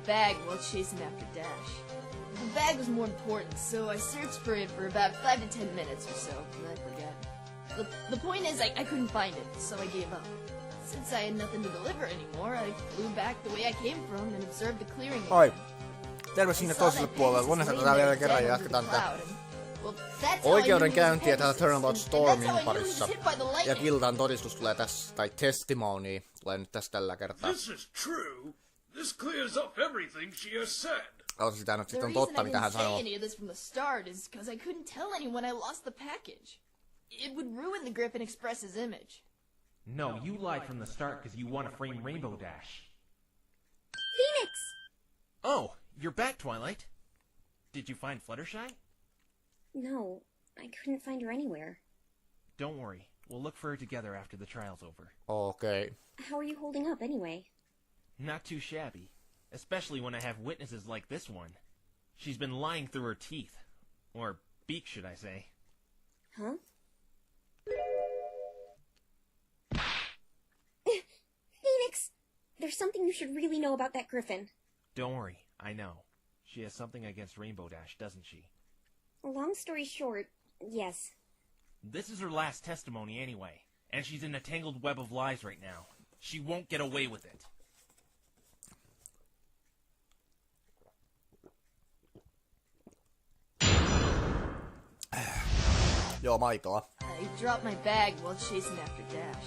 bag while chasing after Dash. The bag was more important, so I searched for it for about 5 to 10 minutes or so, and I forgot. The point is, I couldn't find it, so I gave up. Since I had nothing to deliver anymore, I flew back the way I came from and observed the clearing again. Oi. Terve sinne toiselle puolelle. Luonnetaan tätä vielä kerran ja jatketaan tätä oikeudenkäyntiä täällä Turnabout Stormin parissa. Ja Gildan todistus tulee tässä, tai testimony tulee nyt tässä tällä kertaa. This is true. This clears up everything she has said. Sitä nyt sitten on totta, mitä hän sanoo. It would ruin the Griffin Express's image. No, you lied from the start because you want to frame Rainbow Dash. Phoenix! Oh, you're back, Twilight. Did you find Fluttershy? No, I couldn't find her anywhere. Don't worry. We'll look for her together after the trial's over. Okay. How are you holding up anyway? Not too shabby. Especially when I have witnesses like this one. She's been lying through her teeth. Or beak, should I say. Huh? Phoenix! There's something you should really know about that Griffin. Don't worry, I know. She has something against Rainbow Dash, doesn't she? Long story short, yes. This is her last testimony anyway, and she's in a tangled web of lies right now. She won't get away with it. Joo, maitoa. I dropped my bag while chasing after Dash.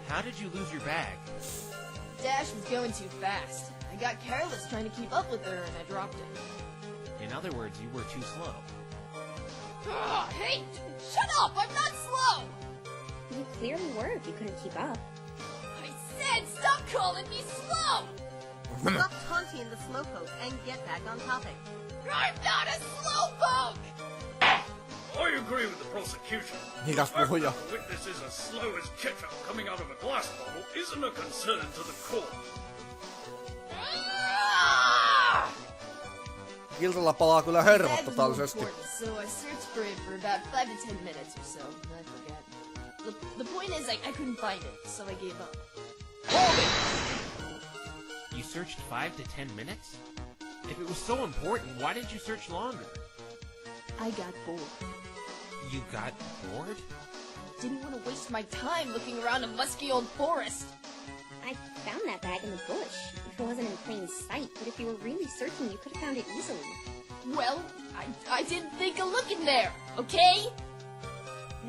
How did you lose your bag? Dash was going too fast. I got careless trying to keep up with her and I dropped it. In other words, you were too slow. Ugh, hey, shut up! I'm not slow! You clearly were if you couldn't keep up. I said stop calling me slow! Stop taunting the slowpoke and get back on topic. I'm not a slowpoke! I agree with the prosecution. Hidas The fact puhuja. that the witness is as slow as ketchup coming out of a glass bottle isn't a concern to the court. Gildalla palaa kyllä hermot totaalisesti. So I searched for it for about 5 to 10 minutes or so, and I forgot. The point is, I couldn't find it, so I gave up. You searched 5 to 10 minutes? If it was so important, why didn't you search longer? I got bored. You got bored? Didn't want to waste my time looking around a musky old forest. I found that bag in the bush. It wasn't in plain sight, but if you were really searching, you could have found it easily. Well, I didn't think of looking there, okay?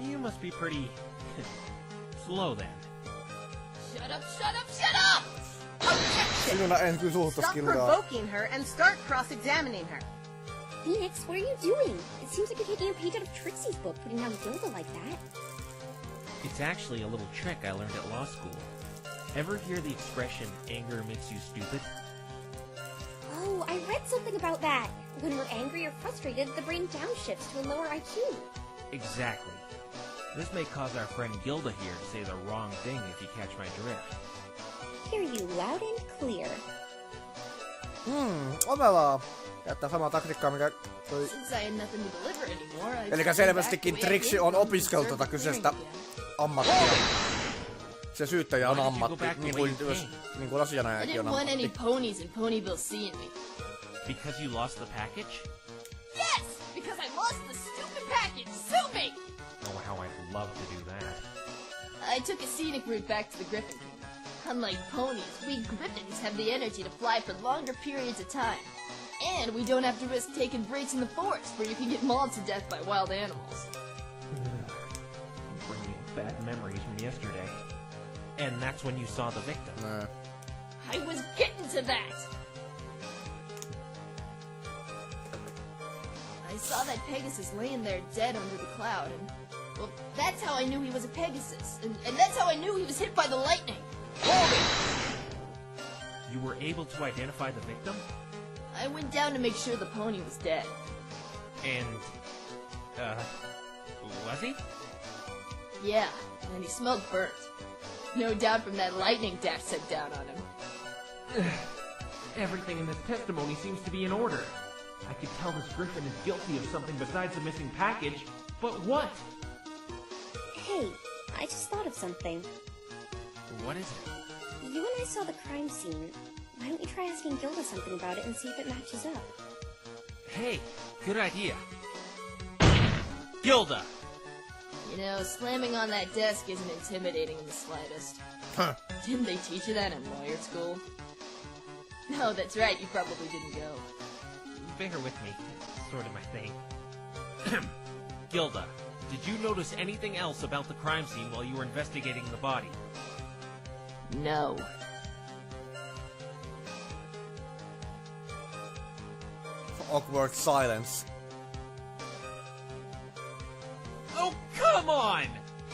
You must be pretty... slow then. Shut up, shut up, shut up! Sinuna en kyllä suhtas Stop Gildaa. provoking her and start cross-examining her. Phoenix, what are you doing? It seems like you're taking a page out of Trixie's book, putting down Gilda like that. It's actually a little trick I learned at law school. Ever hear the expression, anger makes you stupid? Oh, I read something about that. When we're angry or frustrated, the brain downshifts to a lower IQ. Exactly. This may cause our friend Gilda here to say the wrong thing if you catch my drift. Hear you loud and clear. Ovelaa. Käyttää samaa taktiikkaa, mikä toi... Elikkä selvästikin Trixie on opiskellut tätä kyseistä ammattia. Se syyttäjä on ammatti, niin kuin asianajajakin on ammatti. Because you lost the package? Yes! Because I lost the stupid package! Sue me! Oh, how I'd love to do that. I took a scenic route back to the Griffin Kingdom. Unlike ponies, we Griffins have the energy to fly for longer periods of time. And we don't have to risk taking breaks in the forest where you can get mauled to death by wild animals. Bringing bad memories from yesterday. And that's when you saw the victim. Nah. I was getting to that! I saw that Pegasus laying there dead under the cloud, and... well, that's how I knew he was a Pegasus, and that's how I knew he was hit by the lightning! You were able to identify the victim? I went down to make sure the pony was dead. And... was he? Yeah, and he smelled burnt. No doubt from that lightning Dash sent down on him. Everything in this testimony seems to be in order. I could tell this Griffin is guilty of something besides the missing package, but what? Hey, I just thought of something. What is it? You and I saw the crime scene. Why don't we try asking Gilda something about it and see if it matches up? Hey, good idea. Gilda! You know, slamming on that desk isn't intimidating in the slightest. Huh. Didn't they teach you that in lawyer school? No, that's right, you probably didn't go. Bear with me. It's sort of my thing. Gilda, did you notice anything else about the crime scene while you were investigating the body? No. Awkward silence. Oh, come on!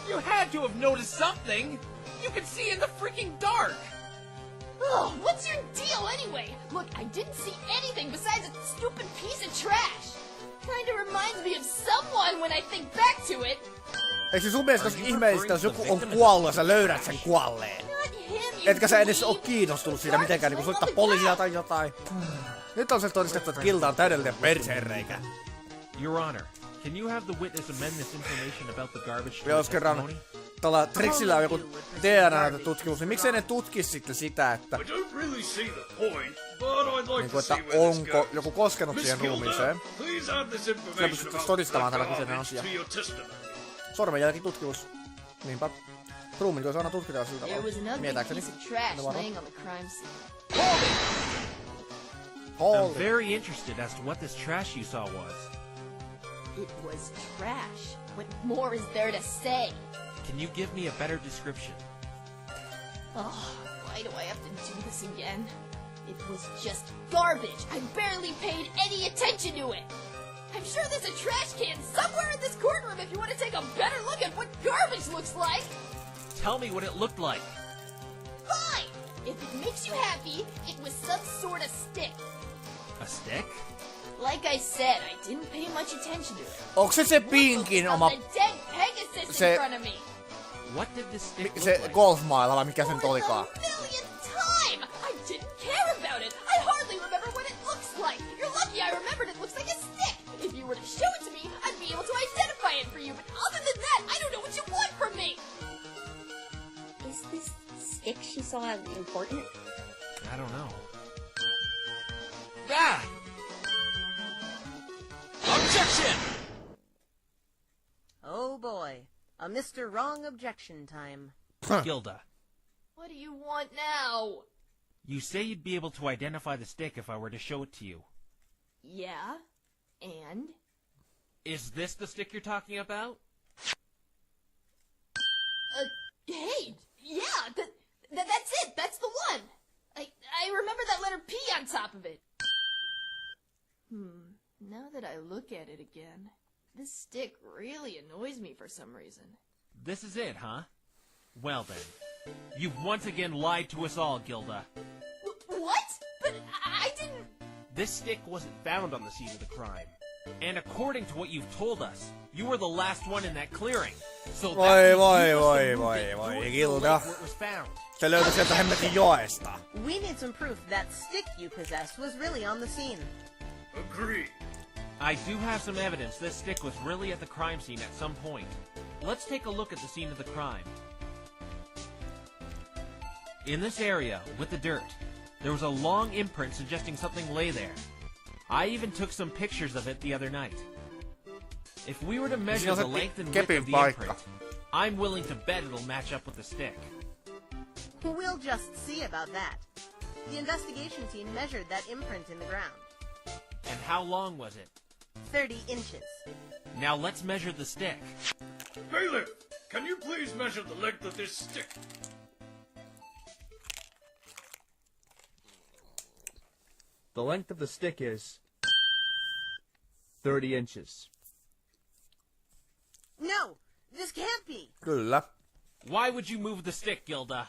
You had to have noticed something! You can see in the freaking dark! Oh, what's your deal anyway? Look, I didn't see anything besides a stupid piece of trash. Kinda reminds me of someone when I think back to it. Eikö se sun mielestä olisi ihmeellistä, jos joku on kuollut ja sä löydät sen kuolleen? Not him, you Etkä sä edes oo dweeb. kiinnostunut siitä mitenkään, niinku soittaa poliisia tai jotain. Nyt on se todistettu, että Gilda on täydellinen persereikä. Your Honor, can you have the witness amend this information about the garbage to Ja jos kerran testimony? tällä Trixillä on joku DNA-tutkimus, niin miksei ne tutkis sitten sitä, että, I don't really see the point, but I'd like niinku, to että see where this onko goes. joku koskenut Miss siihen Gilda, ruumiiseen. please add this Sillä information pystyttäis about todistamaan the tämä kyseinen garbage asia. to your testimony. Sormenjälkitutkimus. Niinpä. Ruumiin voisi aina tutkita sillä There was tavalla. an ugly Mietääkseni. piece of trash No, laying on the crime scene. I'm Holy. very interested as to what this trash you saw was. It was trash. What more is there to say? Can you give me a better description? Oh, why do I have to do this again? It was just garbage. I barely paid any attention to it. I'm sure there's a trash can somewhere in this courtroom if you want to take a better look at what garbage looks like. Tell me what it looked like. Fine! If it makes you happy, it was some sort of stick. A stick? Like I said, I didn't pay much attention to it. Onko se Pinkin Of oma the dead Pegasus Se- in front of me. What did this stick look se like? golfmailla vai mikä For sen the olikaan? millionth time! I didn't care about it! I hardly remember what it looks like! You're lucky I remembered it looks like a stick! If you were to show it to me, I'd be able to identify it for you, but other than that, I don't know what you want from me! Is this stick she saw important? I don't know. Ah! Objection! Oh boy. A Mr. Wrong objection time. Gilda, What do you want now? you say you'd be able to identify the stick if I were to show it to you. Yeah? And? Is this the stick you're talking about? Hey! Yeah! That's it! That's the one! I remember that letter P on top of it! Now that I look at it again, this stick really annoys me for some reason. This is it, huh? Well then, you've once again lied to us all, Gilda. What? But I didn't... This stick wasn't found on the scene of the crime. And according to what you've told us, you were the last one in that clearing. So Voi, that means voi, you must voi, have moved voi, it voi, towards the Gilda. lake where it was found. Se löytyi sieltä hemmetin joesta. We need some proof that stick you possessed was really on the scene. Agreed. I do have some evidence this stick was really at the crime scene at some point. Let's take a look at the scene of the crime. In this area, with the dirt, there was a long imprint suggesting something lay there. I even took some pictures of it the other night. If we were to measure the length and width of the imprint, I'm willing to bet it'll match up with the stick. We'll just see about that. The investigation team measured that imprint in the ground. And how long was it? 30 inches. Now let's measure the stick. Bailiff, can you please measure the length of this stick? The length of the stick is 30 inches. No! This can't be! Kyllä. Why would you move the stick, Gilda?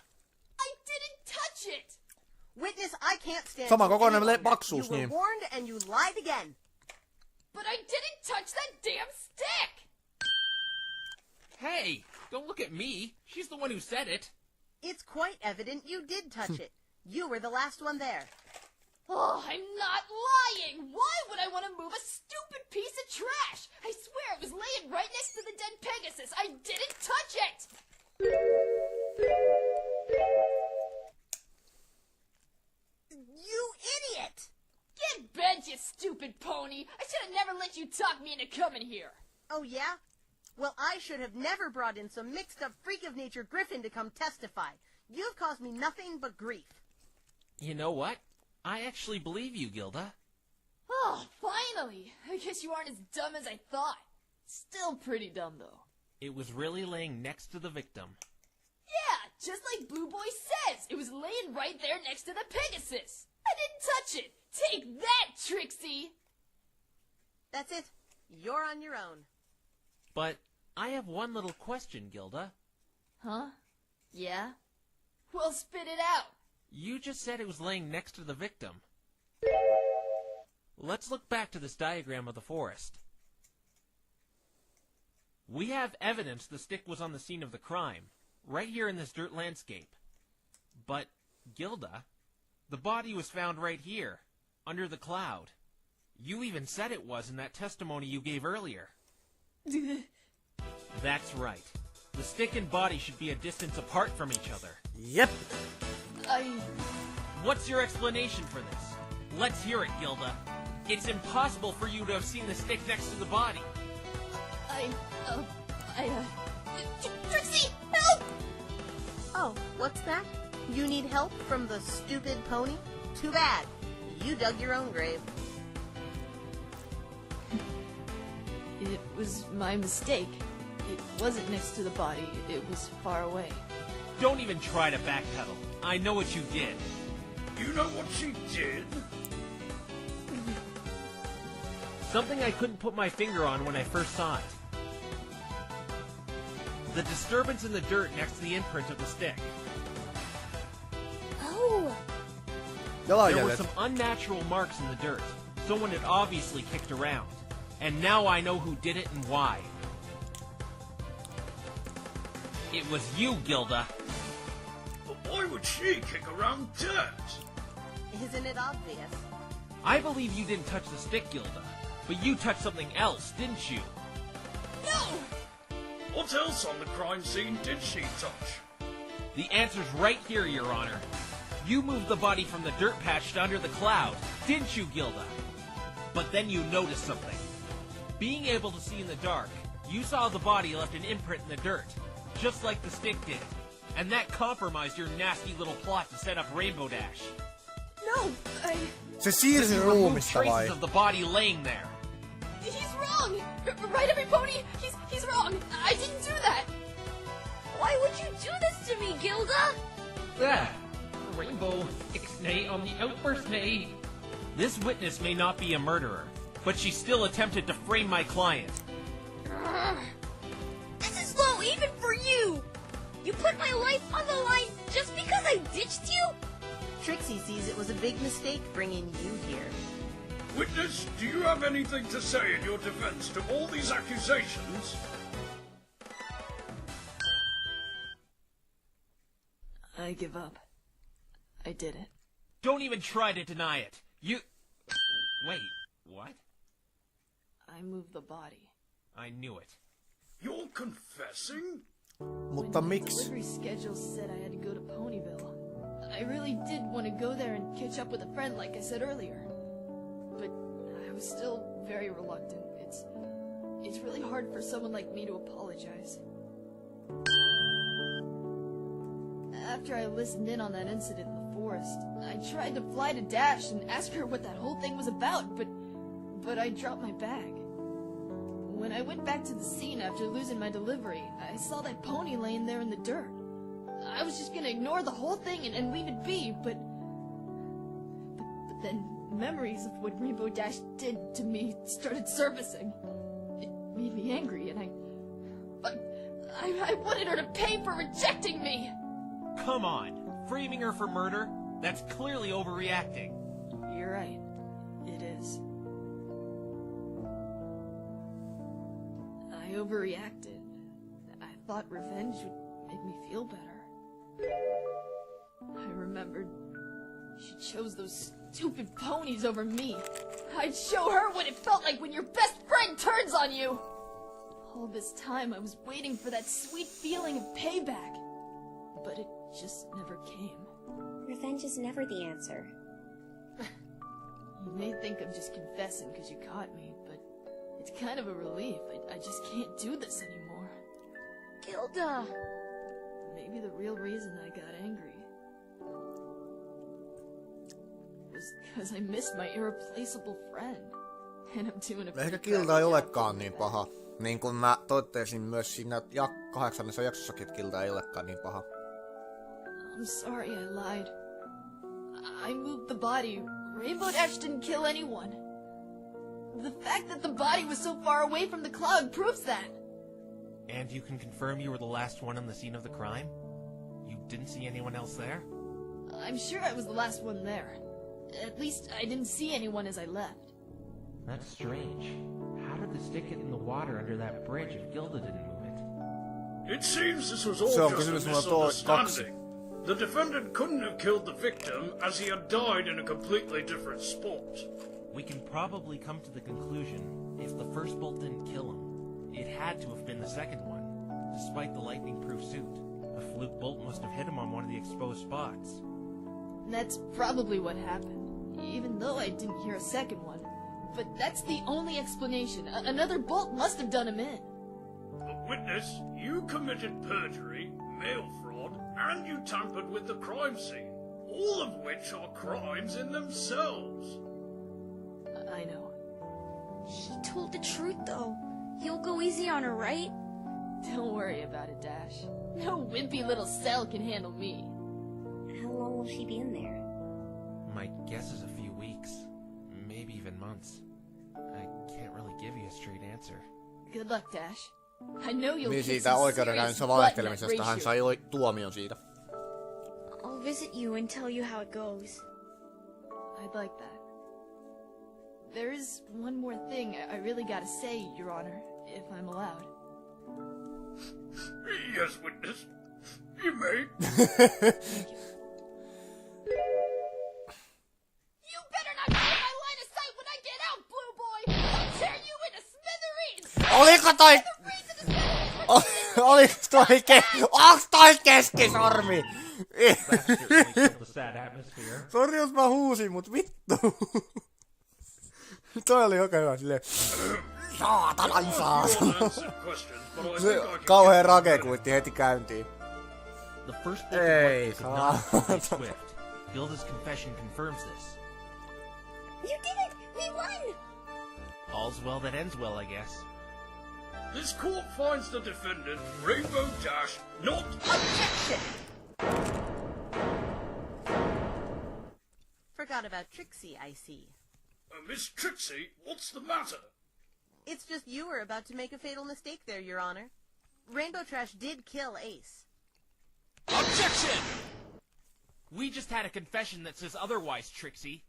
I didn't touch it! Witness, I can't stand Sama it kokoinen any longer. paksuus, You were niin. warned and you lied again. But I didn't touch that damn stick! Hey, don't look at me. She's the one who said it. It's quite evident you did touch it. You were the last one there. Oh, I'm not lying! Why would I want to move a stupid piece of trash? I swear it was laying right next to the dead Pegasus. I didn't touch it! Oh, yeah? Well, I should have never brought in some mixed-up freak-of-nature griffin to come testify. You've caused me nothing but grief. You know what? I actually believe you, Gilda. Oh, finally! I guess you aren't as dumb as I thought. Still pretty dumb, though. It was really laying next to the victim. Yeah, just like Blue Boy says. It was laying right there next to the Pegasus. I didn't touch it. Take that, Trixie! That's it. You're on your own. But I have one little question, Gilda. Huh? Yeah? Well, spit it out. You just said it was laying next to the victim. Let's look back to this diagram of the forest. We have evidence the stick was on the scene of the crime, right here in this dirt landscape. But, Gilda, the body was found right here, under the cloud. You even said it was in that testimony you gave earlier. That's right. The stick and body should be a distance apart from each other. Jep. What's your explanation for this? Let's hear it, Gilda. It's impossible for you to have seen the stick next to the body. Trixie, help! Oh, what's that? You need help from the stupid pony? Too bad. You dug your own grave. It was my mistake. It wasn't next to the body. It was far away. Don't even try to backpedal. I know what you did. You know what she did? Something I couldn't put my finger on when I first saw it. The disturbance in the dirt next to the imprint of the stick. Oh! There were Jalanjäljet. some unnatural marks in the dirt. Someone had obviously kicked around. And now I know who did it and why. It was you, Gilda. But why would she kick around dirt? Isn't it obvious? I believe you didn't touch the stick, Gilda. But you touched something else, didn't you? No! What else on the crime scene did she touch? The answer's right here, Your Honor. You moved the body from the dirt patch to under the cloud, didn't you, Gilda? But then you noticed something. Being able to see in the dark, you saw the body left an imprint in the dirt, just like the stick did. And that compromised your nasty little plot to set up Rainbow Dash. No, Se siirsi You removed ruumista vai? traces of the body laying there. he's wrong! Right, every pony? He's wrong! I didn't do that! Why would you do this to me, Gilda? Rainbow, ixnay on the outburst, nay. This witness may not be a murderer, but she still attempted to frame my client. This is low even for you! You put my life on the line just because I ditched you? Trixie sees it was a big mistake bringing you here. Witness, do you have anything to say in your defense to all these accusations? I give up. I did it. Don't even try to deny it. You... Wait, what? I moved the body. I knew it. You're confessing? Mutta When my miksi? delivery schedule said I had to go to Ponyville. I really did want to go there and catch up with a friend like I said earlier. But I was still very reluctant. It's really hard for someone like me to apologize. After I listened in on that incident in the forest, I tried to fly to Dash and ask her what that whole thing was about, but I dropped my bag. When I went back to the scene after losing my delivery, I saw that pony laying there in the dirt. I was just gonna ignore the whole thing and leave it be, but then memories of what Rainbow Dash did to me started surfacing. It made me angry, and I wanted her to pay for rejecting me! Come on. Framing her for murder? That's clearly overreacting. You're right. It is. I overreacted. I thought revenge would make me feel better. I remembered she chose those stupid ponies over me. I'd show her what it felt like when your best friend turns on you! All this time I was waiting for that sweet feeling of payback. But it just never came. Revenge is never the answer. You may think I'm just confessing because you caught me, but it's kind of a relief. I just can't do this anymore. Gilda! Maybe the real reason I got angry was because I missed my irreplaceable friend. And I'm doing a Ehkä pretty Gilda ei crappy job olekaan of niin that. paha. Niin kuin mä totesin myös siinä 8. jaksossakin, että Gilda ei olekaan niin paha. I'm sorry I lied. I moved the body. Rainbow Dash didn't kill anyone. The fact that the body was so far away from the cloud proves that. And you can confirm you were the last one on the scene of the crime? You didn't see anyone else there? I'm sure I was the last one there. At least I didn't see anyone as I left. That's strange. How did the stick get in the water under that bridge if Gilda didn't move it? It seems this was all Se on just a kysymys numero misunderstanding. The defendant couldn't have killed the victim as he had died in a completely different spot. We can probably come to the conclusion, if the first bolt didn't kill him, it had to have been the second one, despite the lightning-proof suit. A fluke bolt must have hit him on one of the exposed spots. That's probably what happened, even though I didn't hear a second one. But that's the only explanation. Another bolt must have done him in. But witness, you committed perjury, mail fraud, and you tampered with the crime scene, all of which are crimes in themselves. I know. He told the truth, though. He'll go easy on her, right? Don't worry about it, Dash. No wimpy little cell can handle me. How long will she be in there? My guess is a few weeks, maybe even months. I can't really give you a straight answer. Good luck, Dash. I know you'll Niin kick siitä some oikeudenkäynnissä serious butt in that valehtelemisesta hän ratio. sai tuomion siitä. I'll visit you and tell you how it goes. I'd like that. There is one more thing I really gotta say, Your Honor, if I'm allowed. Yes, witness. You may. Thank you. You better not get in my line of sight when I get out, Blue Boy! I'll tear you into smithereens! Oliko toi... Smithereens into smithereens! Onks toi keskisormi? That certainly killed the sad atmosphere. Sori jos mä huusin, mut vittu. Toi oli oikein hyvä silleen. Saatanan saatana. Se kauhea rakekuitti heti käyntiin. The first bolt Hey, of lightning is not quite swift. Gilda's confession confirms this. You did it! We won! All's well that ends well, I guess. This court finds the defendant, Rainbow Dash, not... Objection! Forgot about Trixie, I see. Miss Trixie, what's the matter? It's just you were about to make a fatal mistake there, Your Honor. Rainbow Trash did kill Ace. Objection! We just had a confession that says otherwise, Trixie.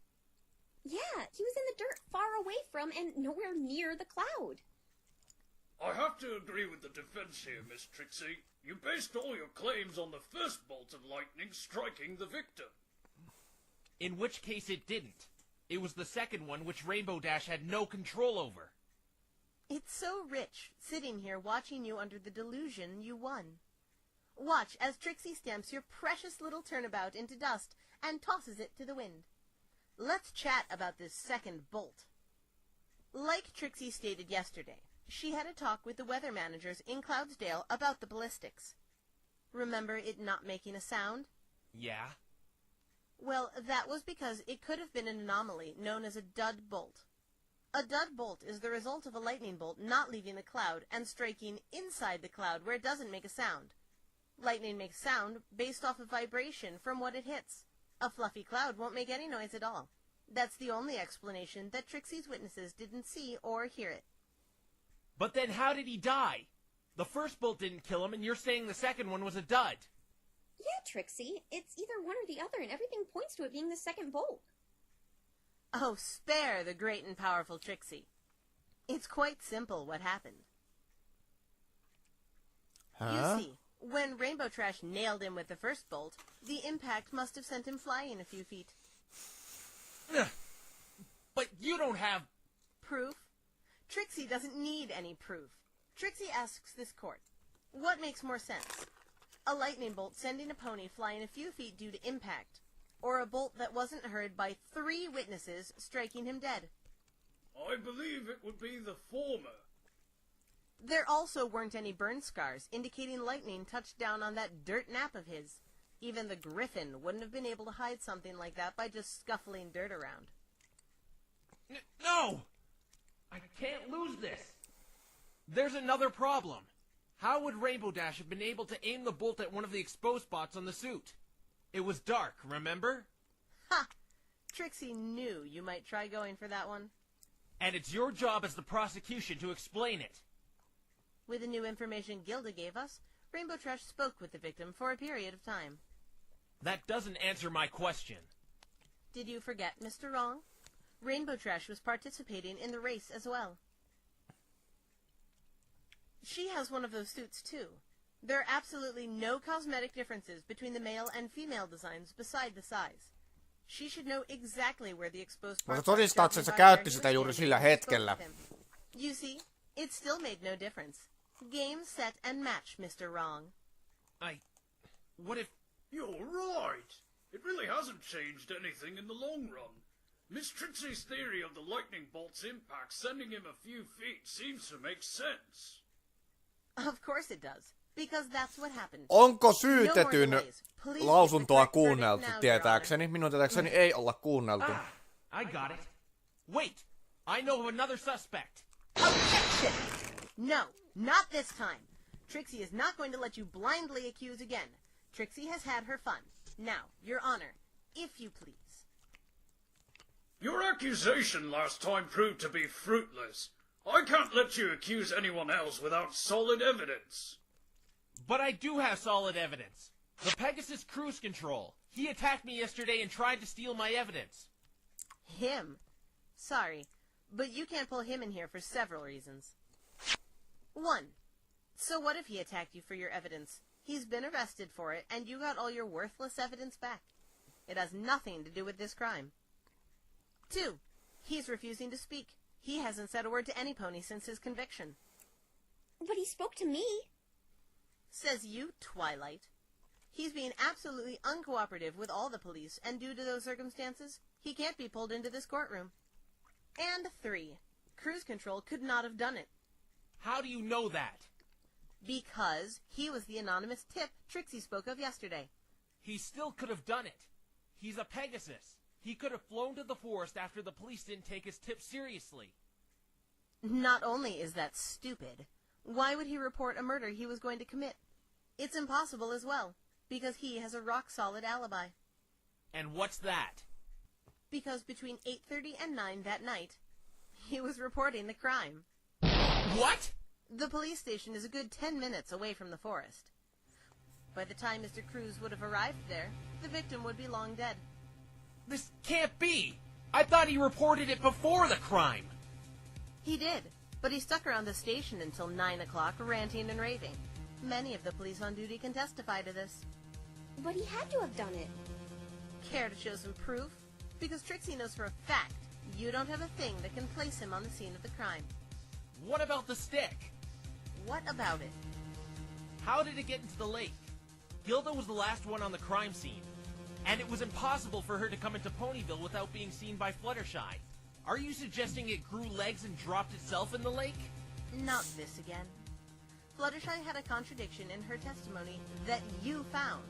Yeah, he was in the dirt far away from and nowhere near the cloud. I have to agree with the defense here, Miss Trixie. You based all your claims on the first bolt of lightning striking the victim. In which case it didn't. It was the second one which Rainbow Dash had no control over. It's so rich, sitting here watching you under the delusion you won. Watch as Trixie stamps your precious little turnabout into dust and tosses it to the wind. Let's chat about this second bolt. Like Trixie stated yesterday, she had a talk with the weather managers in Cloudsdale about the ballistics. Remember it not making a sound? Yeah? Well, that was because it could have been an anomaly known as a dud bolt. A dud bolt is the result of a lightning bolt not leaving the cloud and striking inside the cloud where it doesn't make a sound. Lightning makes sound based off of vibration from what it hits. A fluffy cloud won't make any noise at all. That's the only explanation that Trixie's witnesses didn't see or hear it. But then how did he die? The first bolt didn't kill him, and you're saying the second one was a dud. Yeah, Trixie, it's either one or the other, and everything points to it being the second bolt. Oh, spare the great and powerful Trixie. It's quite simple what happened. Huh? You see, when Rainbow Trash nailed him with the first bolt, the impact must have sent him flying a few feet. But you don't have... Proof? Trixie doesn't need any proof. Trixie asks this court, what makes more sense? A lightning bolt sending a pony flying a few feet due to impact, or a bolt that wasn't heard by 3 witnesses striking him dead? I believe it would be the former. There also weren't any burn scars, indicating lightning touched down on that dirt nap of his. Even the Griffin wouldn't have been able to hide something like that by just scuffling dirt around. No! I can't lose this! There's another problem. How would Rainbow Dash have been able to aim the bolt at one of the exposed spots on the suit? It was dark, remember? Ha! Trixie knew you might try going for that one. And it's your job as the prosecution to explain it. With the new information Gilda gave us, Rainbow Trash spoke with the victim for a period of time. That doesn't answer my question. Did you forget, Mr. Wrong? Rainbow Trash was participating in the race as well. She has one of those suits, too. There are absolutely no cosmetic differences between the male and female designs beside the size. She should know exactly where the exposed parts are. Todistaa, että se käytti sitä juuri sillä hetkellä. You see, it still made no difference. Game, set, and match, Mr. Wrong. What if... You're right. It really hasn't changed anything in the long run. Miss Trixie's theory of the lightning bolt's impact sending him a few feet seems to make sense. Of course it does, because that's what happened. Onko syytetyn lausuntoa kuunneltu, tietääkseni? Minun tietääkseni ei olla kuunneltu. I got it. Wait! I know of another suspect. Objection! No, not this time. Trixie is not going to let you blindly accuse again. Trixie has had her fun. Now, Your Honor, if you please. Your accusation last time proved to be fruitless. I can't let you accuse anyone else without solid evidence. But I do have solid evidence. The Pegasus cruise control. He attacked me yesterday and tried to steal my evidence. Him? Sorry, but you can't pull him in here for several reasons. 1. So what if he attacked you for your evidence? He's been arrested for it, and you got all your worthless evidence back. It has nothing to do with this crime. 2. He's refusing to speak. He hasn't said a word to any pony since his conviction. But he spoke to me. Says you, Twilight. He's being absolutely uncooperative with all the police, and due to those circumstances, he can't be pulled into this courtroom. And 3. Cruise control could not have done it. How do you know that? Because he was the anonymous tip Trixie spoke of yesterday. He still could have done it. He's a Pegasus. He could have flown to the forest after the police didn't take his tip seriously. Not only is that stupid, why would he report a murder he was going to commit? It's impossible as well, because he has a rock-solid alibi. And what's that? Because between 8:30 and 9 that night, he was reporting the crime. What? The police station is a good 10 minutes away from the forest. By the time Mr. Cruz would have arrived there, the victim would be long dead. This can't be! I thought he reported it before the crime! He did, but he stuck around the station until 9 o'clock ranting and raving. Many of the police on duty can testify to this. But he had to have done it. Care to show some proof? Because Trixie knows for a fact you don't have a thing that can place him on the scene of the crime. What about the stick? What about it? How did it get into the lake? Gilda was the last one on the crime scene, and it was impossible for her to come into Ponyville without being seen by Fluttershy. Are you suggesting it grew legs and dropped itself in the lake? Not this again. Fluttershy had a contradiction in her testimony that you found.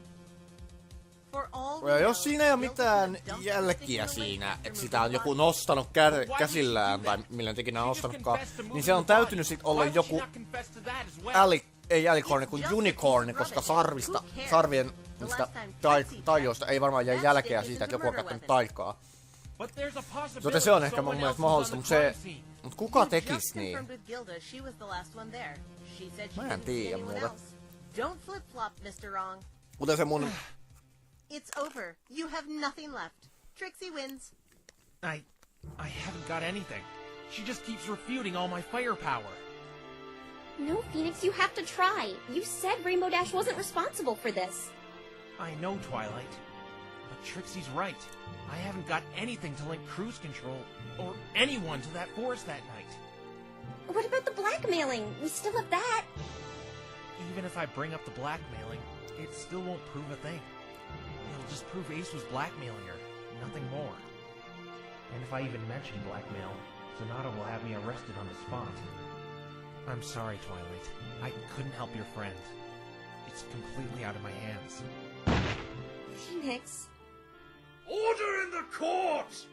For all we know, Jos siinä ei ole mitään jälkiä siinä, että sitä on joku nostanut käsillään tai millä ikinä on nostanutkaan, niin se on täytynyt sit olla joku ei alicorni kuin unicorni, koska sarvien taijoista ei varmaan jää jälkeä siitä, että joku on käyttänyt taikaa. Joten se on ehkä mun mielestä mahdollista, mutta kuka tekis niin? Mä en tiedä muuta. Kuten se mun... It's over. You have nothing left. Trixie wins. I haven't got anything. She just keeps refuting all my firepower. No, Phoenix, you have to try. You said Rainbow Dash wasn't responsible for this. I know, Twilight. But Trixie's right. I haven't got anything to link cruise control or anyone to that forest that night. What about the blackmailing? We still have that. Even if I bring up the blackmailing, it still won't prove a thing. It'll just prove Ace was blackmailing her, nothing more. And if I even mention blackmail, Sonata will have me arrested on the spot. I'm sorry, Twilight. I couldn't help your friend. It's completely out of my hands. Phoenix. Order in the court!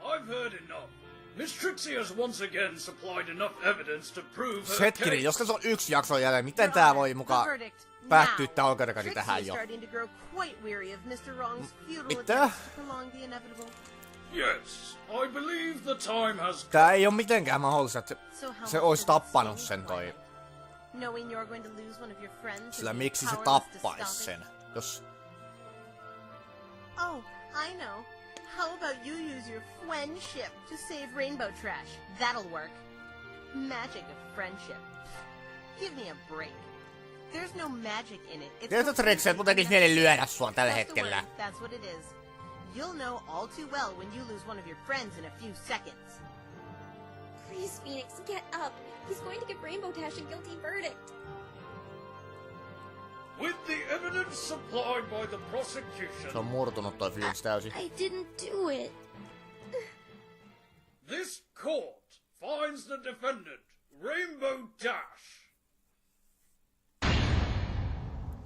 I've heard enough. Miss Trixie has once again supplied enough evidence to prove her Hetkinen, case. jos tässä on yksi jakso jäljellä, miten tää voi mukaan päättyä tää oikeudenkäynti tähän jo? Mitä? Yes, I believe the time has... Tää ei oo mitenkään mahdollista, että se ois tappanut sen toi. Sillä miksi se tappais sen? Jos... Oh, I know. How about you use your friendship to save rainbow trash? That'll work. Magic of friendship. Give me a break. There's no magic in it. Tietysti Trixie, mun tekis mieli lyödä sua tällä hetkellä. That's what it is. You'll know all too well when you lose one of your friends in a few seconds. Please, Phoenix, get up. He's going to give Rainbow Dash a guilty verdict. With the evidence supplied by the prosecution... Se on murtunut toi Phoenix täysin. I didn't do it. This court finds the defendant, Rainbow Dash,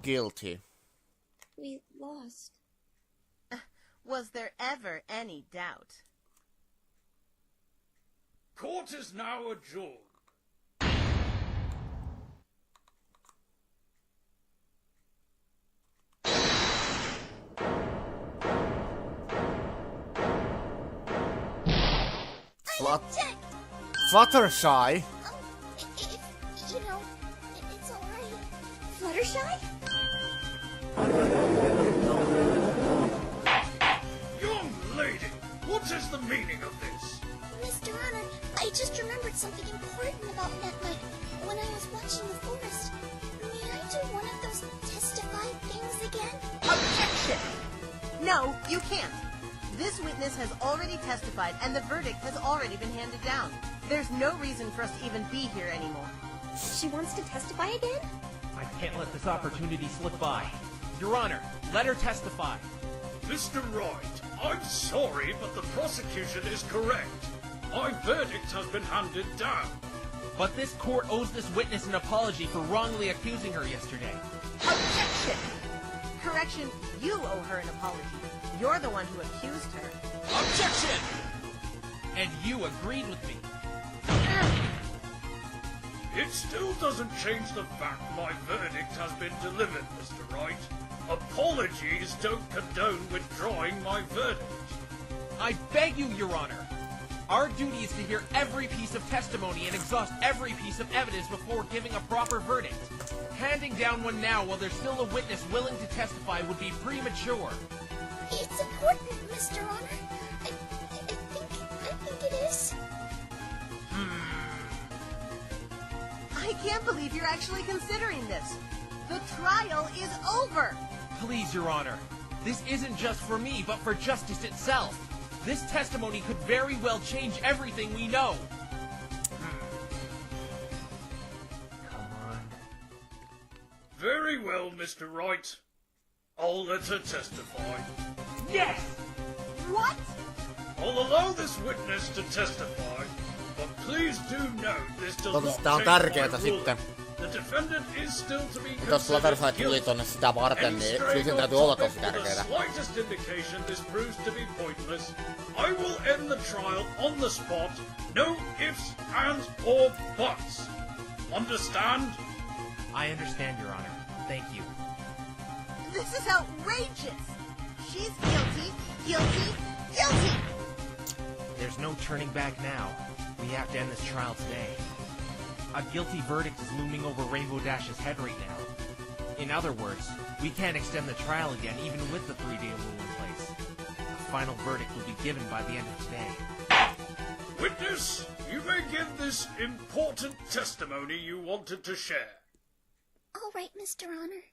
guilty. We lost. Was there ever any doubt? Court is now adjourned. Fluttershy? You know, it's alright. Fluttershy? Young lady, what is the meaning of this? Mr. Honor, I just remembered something important about that night when I was watching the forest. May I do one of those testify things again? Objection! No, you can't. This witness has already testified and the verdict has already been handed down. There's no reason for us to even be here anymore. She wants to testify again? I can't let this opportunity slip by. Your Honor, let her testify. Mr. Wright, I'm sorry, but the prosecution is correct. My verdict has been handed down. But this court owes this witness an apology for wrongly accusing her yesterday. Objection! Correction, you owe her an apology. You're the one who accused her. Objection! And you agreed with me. It still doesn't change the fact my verdict has been delivered, Mr. Wright. Apologies don't condone withdrawing my verdict. I beg you, Your Honor. Our duty is to hear every piece of testimony and exhaust every piece of evidence before giving a proper verdict. Handing down one now while there's still a witness willing to testify would be premature. It's important, Mr. Honor. I think it is. I can't believe you're actually considering this. The trial is over. Please, Your Honor. This isn't just for me, but for justice itself. This testimony could very well change everything we know. Come on. Very well, Mr. Wright. I'll let her testify. Yes! What? I'll allow this witness to testify, but please do note this does not Tää on change tärkeetä my ruling. sitten. The defendant is still to be Jos Fluttershy considered tuli guilty. tonne sitä varten, Any niin straying sen off täytyy olla topic tosi with the tärkeetä. slightest indication this proves to be pointless, I will end the trial on the spot. No ifs, ands, or buts. Understand? I understand, Your Honor. Thank you. This is outrageous. She's guilty, guilty, guilty. There's no turning back now. We have to end this trial today. A guilty verdict is looming over Rainbow Dash's head right now. In other words, we can't extend the trial again even with the 3-day rule in place. A final verdict will be given by the end of today. Witness, you may give this important testimony you wanted to share. All right, Mr. Honor.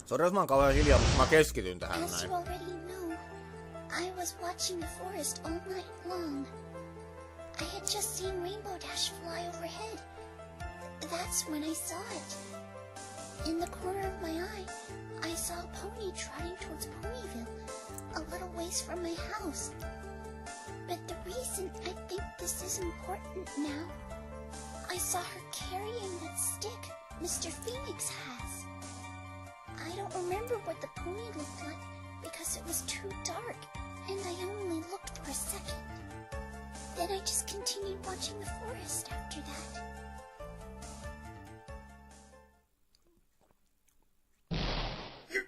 Sori, jos mä oon kauhean hiljaa, mutta mä keskityn tähän As näin. you already know, I was watching the forest all night long. I had just seen Rainbow Dash fly overhead. That's when I saw it. In the corner of my eye, I saw a pony trotting towards Ponyville, a little ways from my house. But the reason I think this is important now, I saw her carrying that stick Mr. Phoenix has. I don't remember what the pony looked like because it was too dark, and I only looked for a second. Then I just continued watching the forest after that.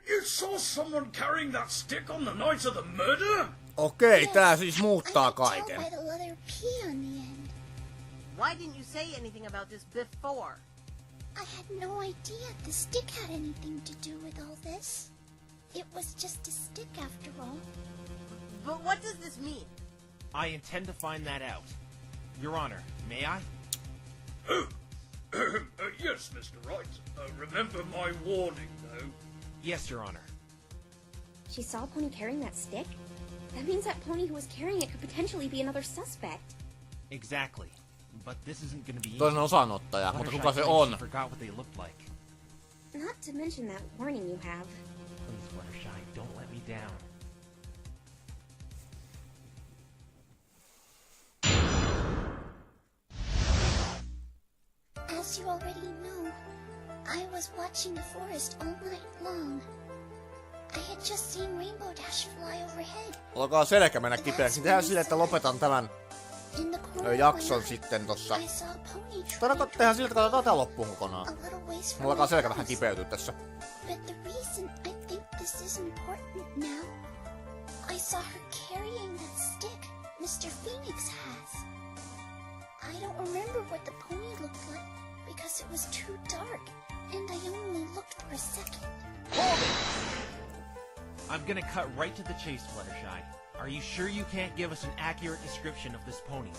You saw someone carrying that stick on the night of the murder? Okei, tää siis I muuttaa could tell kaiken. by the letter P on the end. Why didn't you say anything about this before? I had no idea the stick had anything to do with all this. It was just a stick after all. But what does this mean? I intend to find that out. Your Honor, may I? Yes, Mr. Wright. Remember my warning, though. Yes, Your Honor. She saw a pony carrying that stick? That means that pony who was carrying it could potentially be another suspect. Exactly. But this isn't gonna be easy. Toinen osanottaja, mutta Fluttershy kuka se claims on? she forgot what they looked like. Not to mention that warning you have. Please, Fluttershy, don't let me down. As you already know, I was watching the forest all night long. I had just seen Rainbow Dash fly overhead. Alkaa selkä mennä kipeäksi. Tehdään silleen, että lopetan tämän In the corner of jakson my eye, sitten tossa. I saw a pony Tehdään siltä, että katsotaan tää loppuun kokonaan. a little ways from Mulla alkaa my selkä vähän house. kipeytyä tässä. But the reason I think this is important now, I saw her carrying that stick Mr. Phoenix has. I don't remember what the pony looked like because it was too dark, and I only looked for a second. I'm gonna cut right to the chase, Fluttershy. Are you sure you can't give us an accurate description of this pony?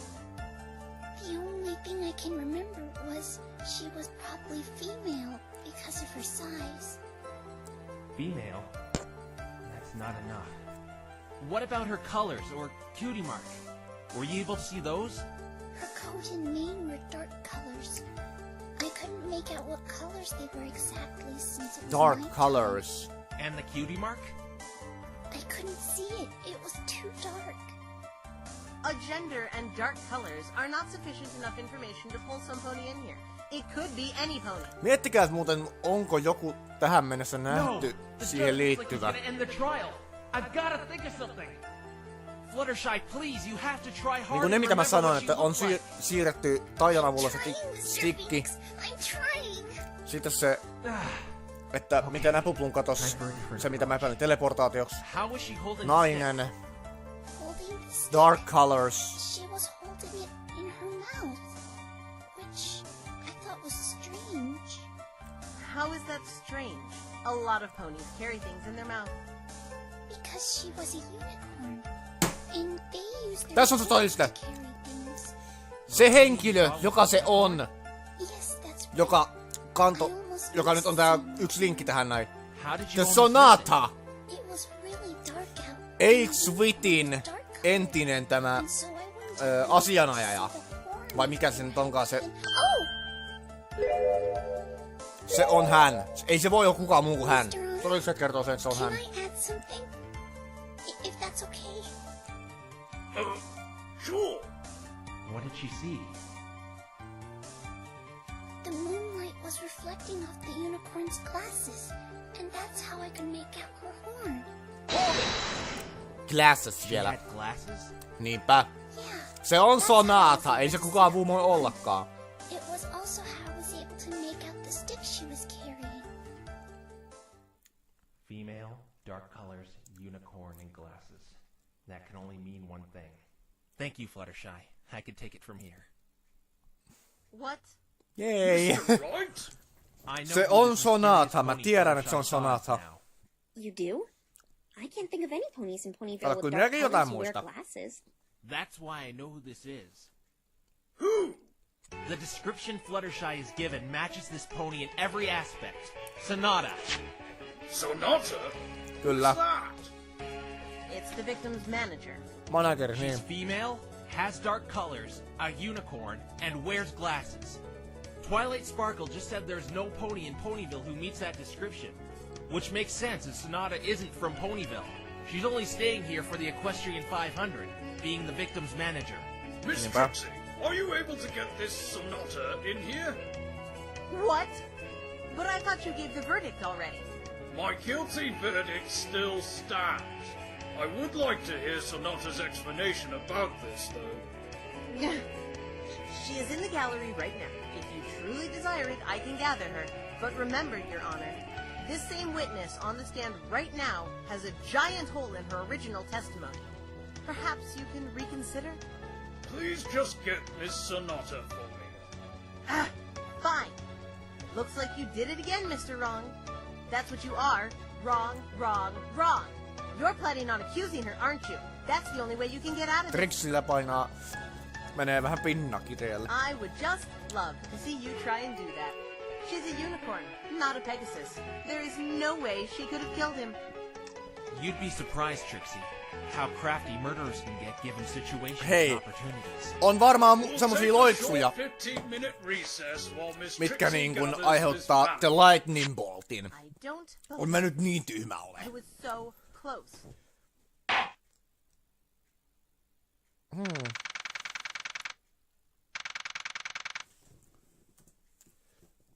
The only thing I can remember was she was probably female because of her size. Female? That's not enough. What about her colors or cutie mark? Were you able to see those? Her coat and mane were dark colors. I couldn't make out what colors they were exactly since it was Dark nighttime. colors. And the cutie mark? I couldn't see it. It was too dark. A gender and dark colors are not sufficient enough information to pull some pony in here. It could be any pony. Miettikää muuten, onko joku tähän mennessä nähty siihen liittyvä. I've gotta think of something. Fluttershy, please, you have to try hard. Niin kuin ne mitä mä sanoin, että on siirretty taian avulla se stikki. I'm trying. Sitten se, että miten Näpuplun katos se mitä mä epäilin teleportaatioksi. How was she holding Nainen, Holding the stick. dark colors. She was holding it in her mouth, which I thought was strange. How is that strange? A lot of ponies carry things in their mouth. Because she was a unicorn. And they use their Tässä on se tails toiste. to carry things. Se henkilö, joka se on, Yes, that's right. joka kanto, I almost joka nyt on tää missed yksi linkki tähän näin. How did The you almost Sonata! it was really dark out. H-Sweetin Dark color. entinen tämä And so I went to asianajaja. see the horn. Vai mikä se nyt onkaan se, Oh! se on hän. Ei se voi olla kukaan muu kuin hän. Todennäköisesti kertoo sen, että se on Can hän. I add something? If that's okay. Sure. What did she see? The moonlight was reflecting off the unicorn's glasses, and that's how I could make out her horn. Glasses She vielä. had glasses? Niinpä. Yeah. Se on Sonata, ei se kukaan muu voi ollakaan. It was also how I was able to make out the stick she was carrying. Female, dark colors, unicorn, and glasses. That can only mean one thing. Thank you, Fluttershy. I could take it from here. What? Jei. Right? I know Se who on this Sonata, mysterious mä pony tiedän, että se on Fluttershy finds Sonata. now. You do? I can't think of any ponies in Ponyville Kato, with kyllä dark minäkin colors jotain who wear muistan. glasses. That's why I know who this is. Who? The description Fluttershy is given matches this pony in every aspect. Sonata. Sonata? Kyllä. What's that? It's the victim's manager. Manageri, niin. She's female, has dark colors, a unicorn, and wears glasses. Twilight Sparkle just said there's no pony in Ponyville who meets that description. Which makes sense as Sonata isn't from Ponyville. She's only staying here for the Equestrian 500, being the victim's manager. Miss Trixie, are you able to get this sonata in here? What? But I thought you gave the verdict already. My guilty verdict still stands. I would like to hear Sonata's explanation about this, though. She is in the gallery right now. If you truly desire it, I can gather her. But remember, Your Honor, this same witness on the stand right now has a giant hole in her original testimony. Perhaps you can reconsider? Please just get Miss Sonata for me. Ah, fine. Looks like you did it again, Mr. Wrong. That's what you are. Wrong, wrong, wrong. You're planning on accusing her, aren't you? That's the only way you can get out of this. Trixillä painaa... Menee vähän pinnakireelle. I would just love to see you try and do that. She's a unicorn, not a Pegasus. There is no way she could have killed him. You'd be surprised, Trixie, how crafty murderers can get given situations Hei, and opportunities. on varmaan semmosia loitsuja, 15-minute recess while Miss mitkä Trixie niin kun gathers aiheuttaa this The Lightning Boltin. I don't On mä nyt niin tyhmä I ole. was so close.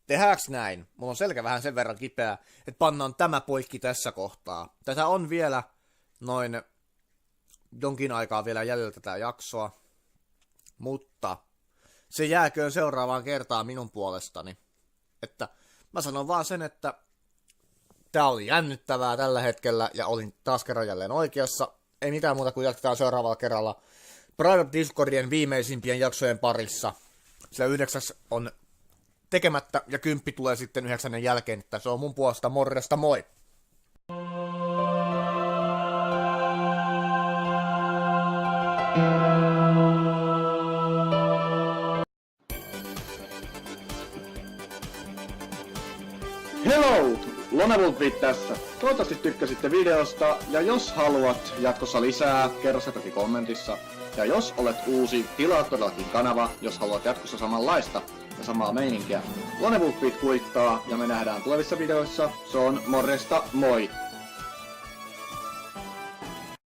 Tehdäänkö näin? Mulla on selkä vähän sen verran kipeä, että pannaan tämä poikki tässä kohtaa. Tätä on vielä noin jonkin aikaa vielä jäljellä tätä jaksoa, mutta se jääköön seuraavaan kertaan minun puolestani. Että mä sanon vaan sen, että tää oli jännittävää tällä hetkellä ja olin taas kerran jälleen oikeassa. Ei mitään muuta kuin jatketaan seuraavalla kerralla Private Discordien viimeisimpien jaksojen parissa. Sillä 9 on tekemättä ja 10 tulee sitten 9 jälkeen, että se on mun puolesta morjesta, moi! Hello! Lonen reaktio tässä. Toivottavasti tykkäsitte videosta, ja jos haluat jatkossa lisää, kerro se toki kommentissa. Ja jos olet uusi, tilaa todellakin kanava, jos haluat jatkossa samanlaista ja samaa meininkiä. Lonen reaktio kuittaa, ja me nähdään tulevissa videoissa. Se on morjesta, moi!